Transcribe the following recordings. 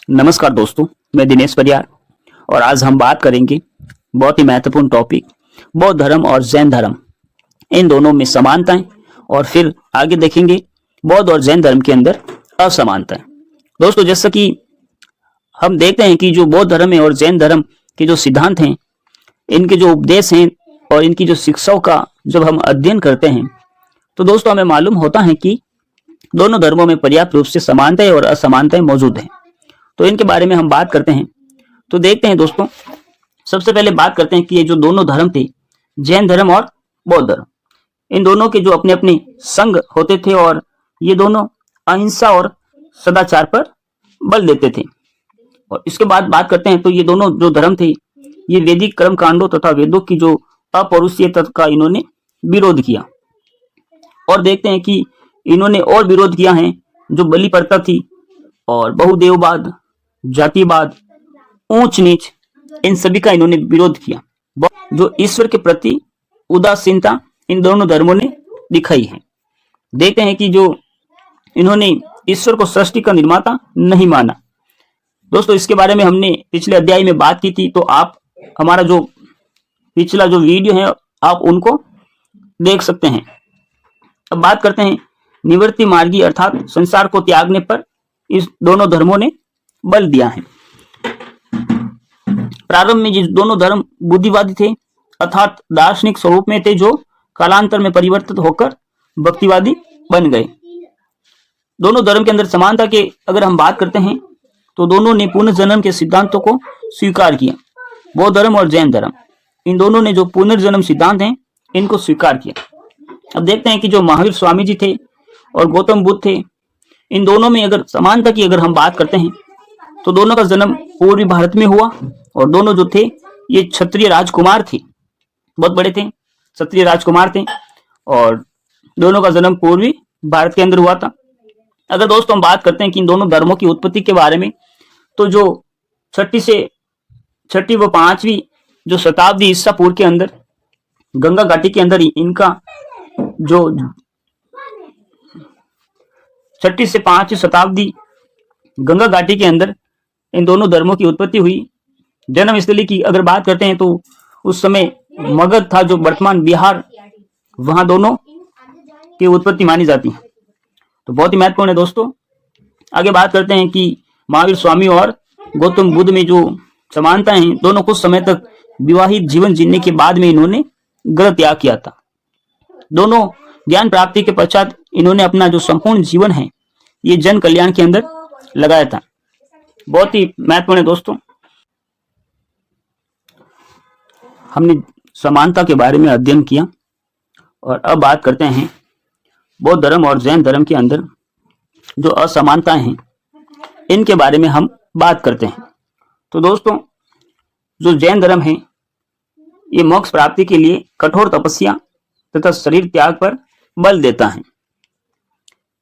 नमस्कार दोस्तों, मैं दिनेश परियार और आज हम बात करेंगे बहुत ही महत्वपूर्ण टॉपिक बौद्ध धर्म और जैन धर्म, इन दोनों में समानताएं और फिर आगे देखेंगे बौद्ध और जैन धर्म के अंदर असमानताएं। दोस्तों, जैसा कि हम देखते हैं कि जो बौद्ध धर्म है और जैन धर्म के जो सिद्धांत हैं, इनके जो उपदेश हैं और इनकी जो शिक्षाओं का जब हम अध्ययन करते हैं तो दोस्तों हमें मालूम होता है कि दोनों धर्मों में पर्याप्त रूप से समानताएं और असमानताएं मौजूद हैं। तो इनके बारे में हम बात करते हैं। तो देखते हैं दोस्तों, सबसे पहले बात करते हैं कि ये जो दोनों धर्म थे, जैन धर्म और बौद्ध धर्म, इन दोनों के जो अपने अपने संघ होते थे और ये दोनों अहिंसा और सदाचार पर बल देते थे। और इसके बाद बात करते हैं तो ये दोनों जो धर्म थे, ये वैदिक कर्म कांडों तथा वेदों की जो अपौरुषीय तत्व का इन्होंने विरोध किया। और देखते हैं कि इन्होंने और विरोध किया है जो बलि प्रथा थी और बहुदेववाद, जातिवाद, ऊंच नीच, इन सभी का इन्होंने विरोध किया। जो ईश्वर के प्रति उदासीनता इन दोनों धर्मों ने दिखाई है। देखते हैं कि जो इन्होंने ईश्वर को सृष्टि का निर्माता नहीं माना। दोस्तों, इसके बारे में हमने पिछले अध्याय में बात की थी, तो आप हमारा जो पिछला जो वीडियो है आप उनको देख सकते हैं। अब बात करते हैं निवृत्ति मार्गी अर्थात संसार को त्यागने पर इस दोनों धर्मों ने बल दिया है। प्रारंभ में ये दोनों धर्म बुद्धिवादी थे अर्थात दार्शनिक स्वरूप में थे, जो कालांतर में परिवर्तित होकर भक्तिवादी बन गए। दोनों धर्म के अंदर समानता के अगर हम बात करते हैं तो दोनों ने पुनर्जन्म के सिद्धांतों को स्वीकार किया। बौद्ध धर्म और जैन धर्म, इन दोनों ने जो पुनर्जन्म सिद्धांत हैं इनको स्वीकार किया। अब देखते हैं कि जो महावीर स्वामी जी थे और गौतम बुद्ध थे, इन दोनों में अगर समानता की अगर हम बात करते हैं तो दोनों का जन्म पूर्वी भारत में हुआ और दोनों जो थे ये क्षत्रिय राजकुमार थे, बहुत बड़े थे, क्षत्रिय राजकुमार थे और दोनों का जन्म पूर्वी भारत के अंदर हुआ था। अगर दोस्तों हम बात करते हैं कि इन दोनों धर्मों की उत्पत्ति के बारे में, तो जो छठी व पांचवी जो शताब्दी ईसा पूर्व के अंदर गंगा घाटी के अंदर इनका जो 6ठी से 5वीं शताब्दी गंगा घाटी के अंदर इन दोनों धर्मों की उत्पत्ति हुई। जन्म स्थली की अगर बात करते हैं तो उस समय मगध था जो वर्तमान बिहार, वहां दोनों की उत्पत्ति मानी जाती है। तो बहुत ही महत्वपूर्ण है दोस्तों। आगे बात करते हैं कि महावीर स्वामी और गौतम बुद्ध में जो समानताएं हैं, दोनों कुछ समय तक विवाहित जीवन जीने के बाद में इन्होंने ग्रह त्याग किया था। दोनों ज्ञान प्राप्ति के पश्चात इन्होंने अपना जो संपूर्ण जीवन है ये जन कल्याण के अंदर लगाया था। बहुत ही महत्वपूर्ण है दोस्तों। हमने समानता के बारे में अध्ययन किया और अब बात करते हैं बौद्ध धर्म और जैन धर्म के अंदर जो असमानताएं हैं इनके बारे में हम बात करते हैं। तो दोस्तों, जो जैन धर्म है ये मोक्ष प्राप्ति के लिए कठोर तपस्या तथा शरीर त्याग पर बल देता है।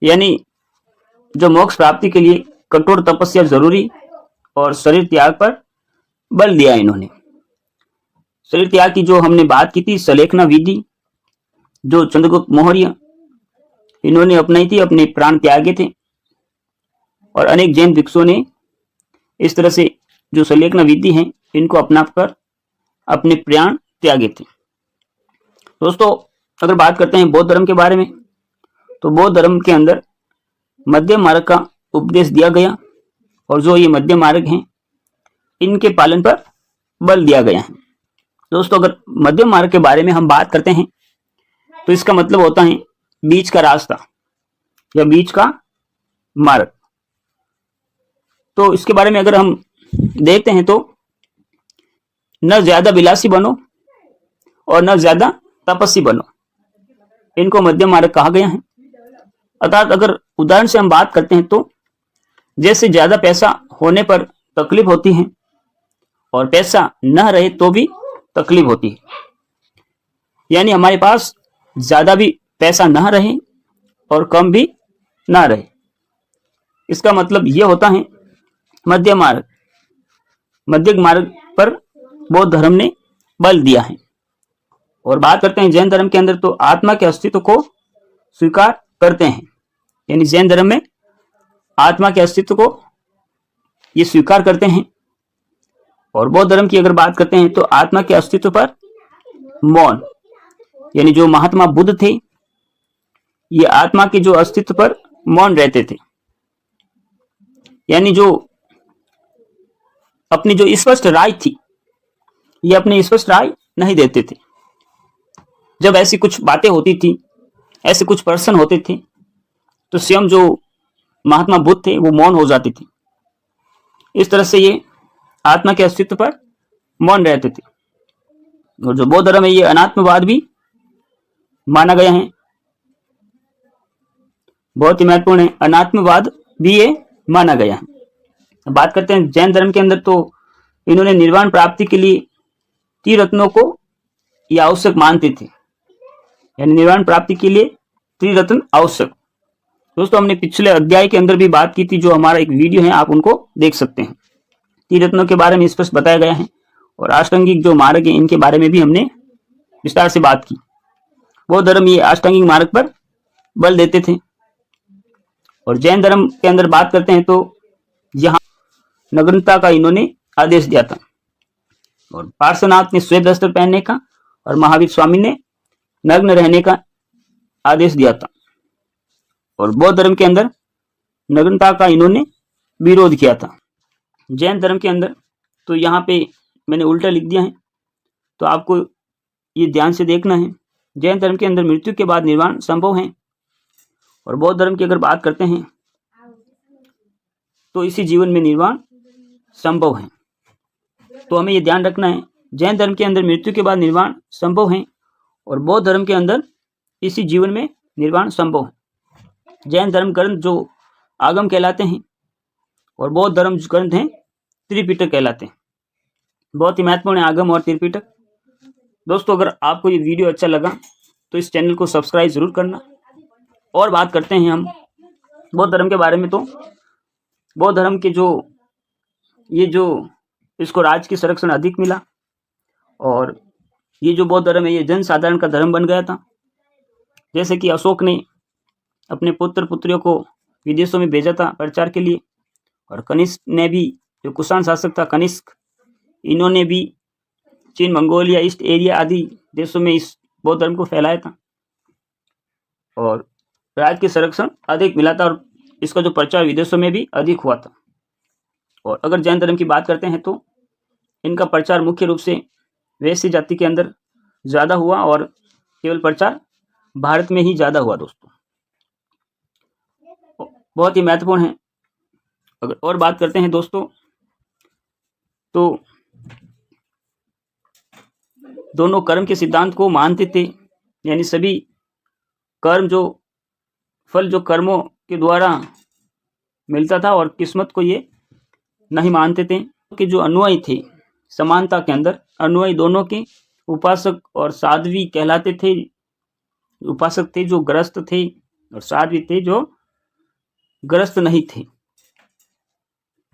यानी जो मोक्ष प्राप्ति के लिए कठोर तपस्या जरूरी और शरीर त्याग पर बल दिया इन्होंने। शरीर त्याग की जो हमने बात की थी, सलेखना विधि जो चंद्रगुप्त मौर्य इन्होंने अपनाई थी, अपने प्राण त्यागे थे और अनेक जैन भिक्षुओं ने इस तरह से जो सलेखना विधि है इनको अपनाकर अपने प्राण त्यागे थे। दोस्तों, अगर बात करते हैं बौद्ध धर्म के बारे में, तो बौद्ध धर्म के अंदर मध्यम मार्ग का उपदेश दिया गया और जो ये मध्यम मार्ग हैं इनके पालन पर बल दिया गया है। दोस्तों, अगर मध्यम मार्ग के बारे में हम बात करते हैं तो इसका मतलब होता है बीच का रास्ता या बीच का मार्ग। तो इसके बारे में अगर हम देखते हैं तो न ज्यादा विलासी बनो और न ज्यादा तपस्वी बनो, इनको मध्यम मार्ग कहा गया है। अर्थात अगर उदाहरण से हम बात करते हैं तो जैसे ज्यादा पैसा होने पर तकलीफ होती है और पैसा न रहे तो भी तकलीफ होती है, यानी हमारे पास ज्यादा भी पैसा ना रहे और कम भी ना रहे, इसका मतलब यह होता है मध्यम मार्ग। मध्यम मार्ग पर बौद्ध धर्म ने बल दिया है। और बात करते हैं जैन धर्म के अंदर, तो आत्मा के अस्तित्व को स्वीकार करते हैं, यानी जैन धर्म में आत्मा के अस्तित्व को ये स्वीकार करते हैं। और बौद्ध धर्म की अगर बात करते हैं तो आत्मा के अस्तित्व पर मौन, यानी जो महात्मा बुद्ध थे ये आत्मा के जो अस्तित्व पर मौन रहते थे, यानी जो अपनी जो स्पष्ट राय थी ये अपनी स्पष्ट राय नहीं देते थे। जब ऐसी कुछ बातें होती थी, ऐसे कुछ पर्सन होते थे, तो स्वयं जो महात्मा बुद्ध थे वो मौन हो जाते थे। इस तरह से ये आत्मा के अस्तित्व पर मौन रहते थे। और जो बौद्ध धर्म है ये अनात्मवाद भी माना गया है, बहुत ही महत्वपूर्ण है, अनात्मवाद भी ये माना गया है। बात करते हैं जैन धर्म के अंदर, तो इन्होंने निर्वाण प्राप्ति के लिए त्रिरत्नों को ये आवश्यक मानते थे, यानी निर्वाण प्राप्ति के लिए त्रिरत्न आवश्यक। दोस्तों हमने पिछले अध्याय के अंदर भी बात की थी, जो हमारा एक वीडियो है आप उनको देख सकते हैं। त्रिरत्नों के बारे में स्पष्ट बताया गया है और अष्टांगिक जो मार्ग है इनके बारे में भी हमने विस्तार से बात की। बौद्ध धर्म ये अष्टांगिक मार्ग पर बल देते थे। और जैन धर्म के अंदर बात करते हैं तो यहाँ नग्नता का इन्होंने आदेश दिया था, और पार्श्वनाथ ने श्वेत वस्त्र पहनने का और महावीर स्वामी ने नग्न रहने का आदेश दिया था। और बौद्ध धर्म के अंदर नग्नता का इन्होंने विरोध किया था। जैन धर्म के अंदर तो यहाँ पे मैंने उल्टा लिख दिया है, तो आपको ये ध्यान से देखना है। जैन धर्म के अंदर मृत्यु के बाद निर्वाण संभव है, और बौद्ध धर्म की अगर बात करते हैं तो इसी जीवन में निर्वाण संभव है। तो हमें ये ध्यान रखना है, जैन धर्म के अंदर मृत्यु के बाद निर्वाण संभव है और बौद्ध धर्म के अंदर इसी जीवन में निर्वाण संभव है। जैन धर्म ग्रंथ जो आगम कहलाते हैं और बौद्ध धर्म ग्रंथ हैं त्रिपिटक कहलाते हैं। बहुत ही महत्वपूर्ण है आगम और त्रिपिटक। दोस्तों अगर आपको ये वीडियो अच्छा लगा तो इस चैनल को सब्सक्राइब जरूर करना। और बात करते हैं हम बौद्ध धर्म के बारे में, तो बौद्ध धर्म के जो इसको राज की संरक्षण अधिक मिला, और ये जो बौद्ध धर्म है ये जन साधारण का धर्म बन गया था। जैसे कि अशोक ने अपने पुत्र पुत्रियों को विदेशों में भेजा था प्रचार के लिए, और कनिष्क ने भी, जो कुषाण शासक था कनिष्क, इन्होंने भी चीन, मंगोलिया, ईस्ट एरिया आदि देशों में इस बौद्ध धर्म को फैलाया था, और राज के संरक्षण अधिक मिला था, और इसका जो प्रचार विदेशों में भी अधिक हुआ था। और अगर जैन धर्म की बात करते हैं तो इनका प्रचार मुख्य रूप से वैश्य जाति के अंदर ज़्यादा हुआ, और केवल प्रचार भारत में ही ज़्यादा हुआ। दोस्तों बहुत ही महत्वपूर्ण है। अगर और बात करते हैं दोस्तों, तो दोनों कर्म के सिद्धांत को मानते थे, यानी सभी कर्म जो फल जो कर्मों के द्वारा मिलता था, और किस्मत को ये नहीं मानते थे। कि जो अनुयायी थे समानता के अंदर, अनुयायी दोनों के उपासक और साध्वी कहलाते थे। उपासक थे जो ग्रस्त थे, और साध्वी थे जो ग्रस्त नहीं थे।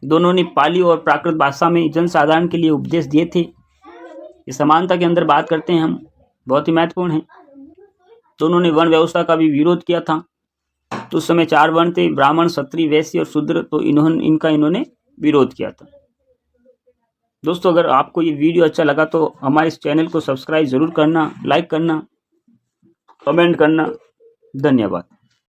दोनों ने पाली और प्राकृत भाषा में जनसाधारण के लिए उपदेश दिए थे। ये समानता के अंदर बात करते हैं हम, बहुत ही महत्वपूर्ण है। दोनों ने वर्ण व्यवस्था का भी विरोध किया था। तो उस समय 4 वर्ण थे, ब्राह्मण, क्षत्रिय, वैश्य और शूद्र, तो इन्होंने विरोध किया था। दोस्तों अगर आपको ये वीडियो अच्छा लगा तो हमारे इस चैनल को सब्सक्राइब जरूर करना, लाइक करना, कमेंट करना। धन्यवाद।